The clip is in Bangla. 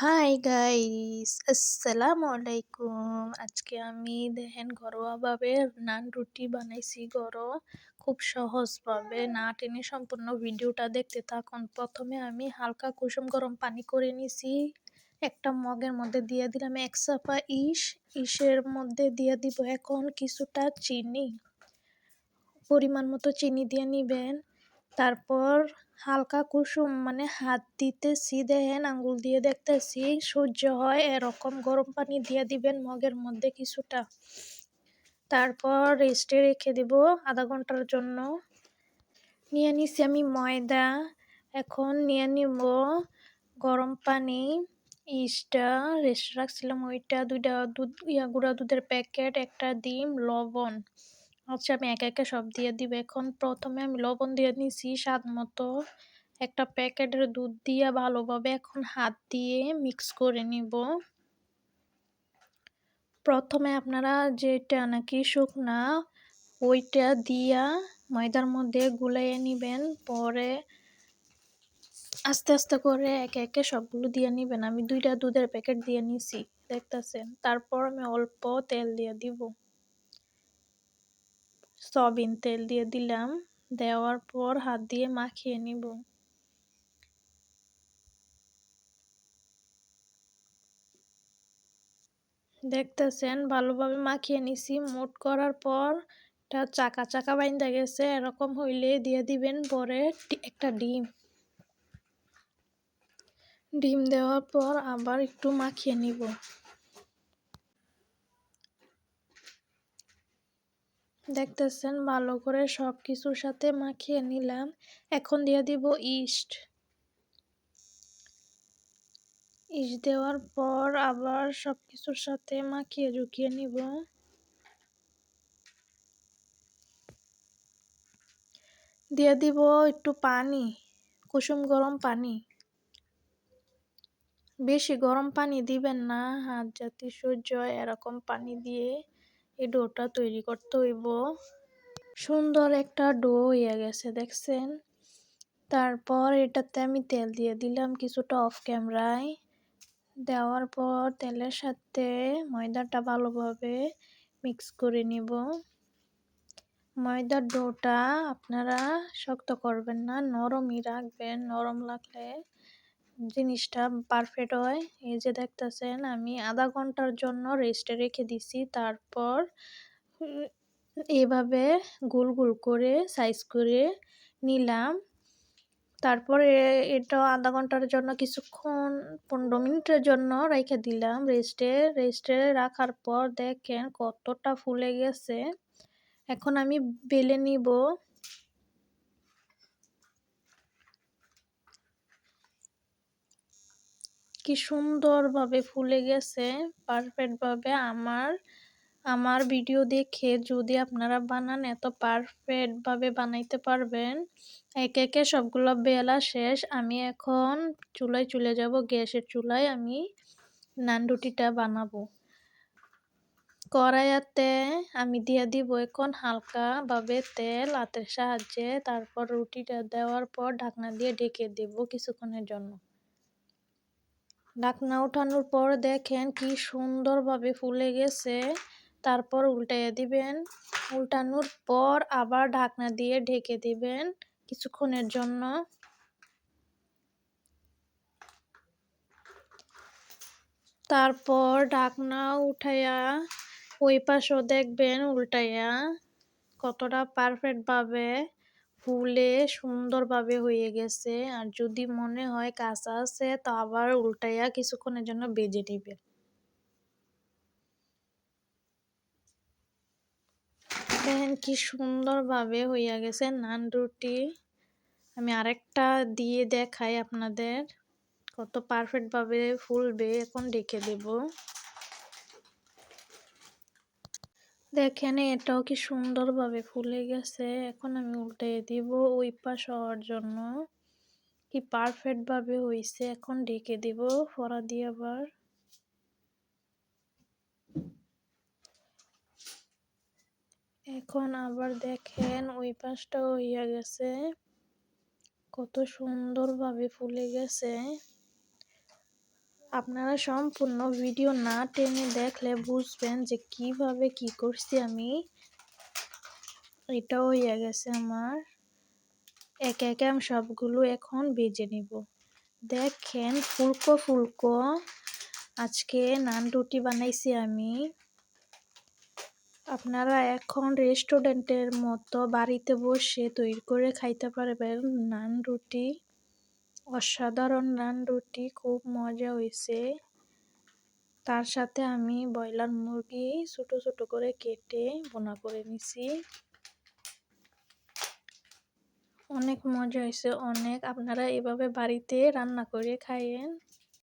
হাই গাইস, আসসালামু আলাইকুম। আজকে আমি দেখেন ঘরোয়াভাবে নান রুটি বানাইছি খুব সহজভাবে। না টেনে সম্পূর্ণ ভিডিওটা দেখতে থাকুন। প্রথমে আমি হালকা কুসুম গরম পানি করে নিছি। একটা মগের মধ্যে দিয়ে দিলাম এক চাপা ইসের মধ্যে দিয়ে দিব এখন কিছুটা চিনি। পরিমাণ মতো চিনি দিয়ে নিবেন। তারপর হালকা কুসুম মানে হাত দিতেছি, দেখেন আঙ্গুল দিয়ে দেখতেছি সহ্য হয় এরকম গরম পানি দিয়ে দিবেন মগের মধ্যে কিছুটা। তারপর রেস্টে রেখে দেব আধা ঘন্টার জন্য। নিয়ে নিছি আমি ময়দা। এখন নিয়ে নিব গরম পানি, ইস্টটা রেস্টে রাখছিলাম ওইটা, দুইটা দুধ গুঁড়া দুধের প্যাকেট, একটা ডিম, লবণ। আচ্ছা আমি একে একে সব দিয়ে দিব। এখন প্রথমে আমি লবণ দিয়ে নিছি স্বাদ মতো। একটা প্যাকেটের দুধ দিয়ে ভালোভাবে এখন হাত দিয়ে মিক্স করে নিব। প্রথমে আপনারা যেটা নাকি শুকনা ওইটা দিয়া ময়দার মধ্যে গুলাইয়ে নিবেন, পরে আস্তে আস্তে করে একে একে সবগুলো দিয়ে নিবেন। আমি দুইটা দুধের প্যাকেট দিয়ে নিছি দেখতেছেন। তারপর আমি অল্প তেল দিয়ে দিব, সয়াবিন তেল দিয়ে দিলাম। দেওয়ার পর হাত দিয়ে মাখিয়ে নিব। দেখতেছেন ভালোভাবে মাখিয়ে নিছি। মুট করার পর এটা চাকা চাকা বাইন্দা গেছে, এরকম হইলে দিয়ে দিবেন পরে একটা ডিম। ডিম দেওয়ার পর আবার একটু মাখিয়ে নিব। দেখতেছেন ভালো করে সব কিছুর সাথে মাখিয়ে নিলাম। এখন দিয়ে দিব ইস্ট। ইস্ট দেওয়ার পর আবার সব কিছুর সাথে মাখিয়ে ঝুঁকিয়ে নিব। দিয়ে দিব একটু পানি, কুসুম গরম পানি। বেশি গরম পানি দিবেন না, হাত যাতে সহ্য হয় এরকম পানি দিয়ে এই ডোটা তৈরি করতে হইব। সুন্দর একটা ডো হয়ে গেছে দেখছেন। তারপর এটাতে আমি তেল দিয়ে দিলাম কিছুটা অফ ক্যামেরায়। দেওয়ার পর তেলের সাথে ময়দাটা ভালোভাবে মিক্স করে নিব। ময়দার ডোটা আপনারা শক্ত করবেন না, নরমই রাখবেন। নরম রাখলে জিনিসটা পারফেক্ট হয়। এই যে দেখতেছেন আমি আধা ঘন্টার জন্য রেস্টে রেখে দিছি। তারপর এইভাবে গোল গোল করে সাইজ করে নিলাম। তারপরে এটা আধা ঘন্টার জন্য কিছুক্ষণ 15 মিনিটের জন্য রেখে দিলাম রেস্টে রাখার পর দেখেন কতটা ফুলে গেছে। এখন আমি বেলে নিব। কি সুন্দরভাবে ফুলে গেছে পারফেক্টভাবে। আমার ভিডিও দেখে যদি আপনারা বানান এত পারফেক্টভাবে বানাইতে পারবেন। একে একে সবগুলো বেলা শেষ। আমি এখন চুলায় চলে যাব, গ্যাসের চুলায় আমি নান রুটিটা বানাবো। কড়াইতে আমি দিয়ে দিব এখন হালকাভাবে তেল হাতের সাহায্যে। তারপর রুটিটা দেওয়ার পর ঢাকনা দিয়ে ঢেকে দেব কিছুক্ষণের জন্য। ঢাকনা ওঠানোর পর দেখেন কি সুন্দরভাবে ফুলে গেছে। তারপর উল্টাইয়া দিবেন। উল্টানোর পর আবার ঢাকনা দিয়ে ঢেকে দিবেন কিছুক্ষণের জন্য। তারপর ঢাকনা উঠাইয়া ওই পাশও দেখবেন উল্টাইয়া কতটা পারফেক্টভাবে ফুলে সুন্দরভাবে হয়ে গেছে। আর যদি মনে হয় কাঁচা আছে তো আবার উল্টাইয়া কিছুক্ষণের জন্য ভেজে নিবেন। দেখেন কি সুন্দরভাবে হইয়া গেছে নান রুটি। আমি আরেকটা দিয়ে দেখাই আপনাদের কত পারফেক্টভাবে ফুলবে। এখন ঢেকে দেব। দেখেন এটাও কি সুন্দরভাবে ফুলে গেছে। এখন আমি উল্টে দিব ওই পাশ হওয়ার জন্য। কি পারফেক্টভাবে হয়েছে। এখন ঢেকে দেব ফোড়া দিয়ে আবার। এখন আবার দেখেন ওই পাশটাও হইয়া গেছে, কত সুন্দরভাবে ফুলে গেছে। আপনারা সম্পূর্ণ ভিডিও না টেনে দেখলে বুঝবেন যে কিভাবে কি করছি আমি। এটা হয়ে গেছে আমার। একে একে আমি সবগুলো এখন ভেজে নিব। দেখেন ফুলকো ফুলকো আজকে নান রুটি বানাইছি আমি। আপনারা এখন রেস্টুরেন্টের মতো বাড়িতে বসে তৈরি করে খাইতে পারবেন নান রুটি। অসাধারণ নান রুটি, খুব মজা হয়েছে। তার সাথে আমি ব্রয়লার মুরগি ছোট ছোট করে কেটে ভুনা করে নিছি। অনেক মজা হয়েছে অনেক। আপনারা এভাবে বাড়িতে রান্না করে খাইয়েন।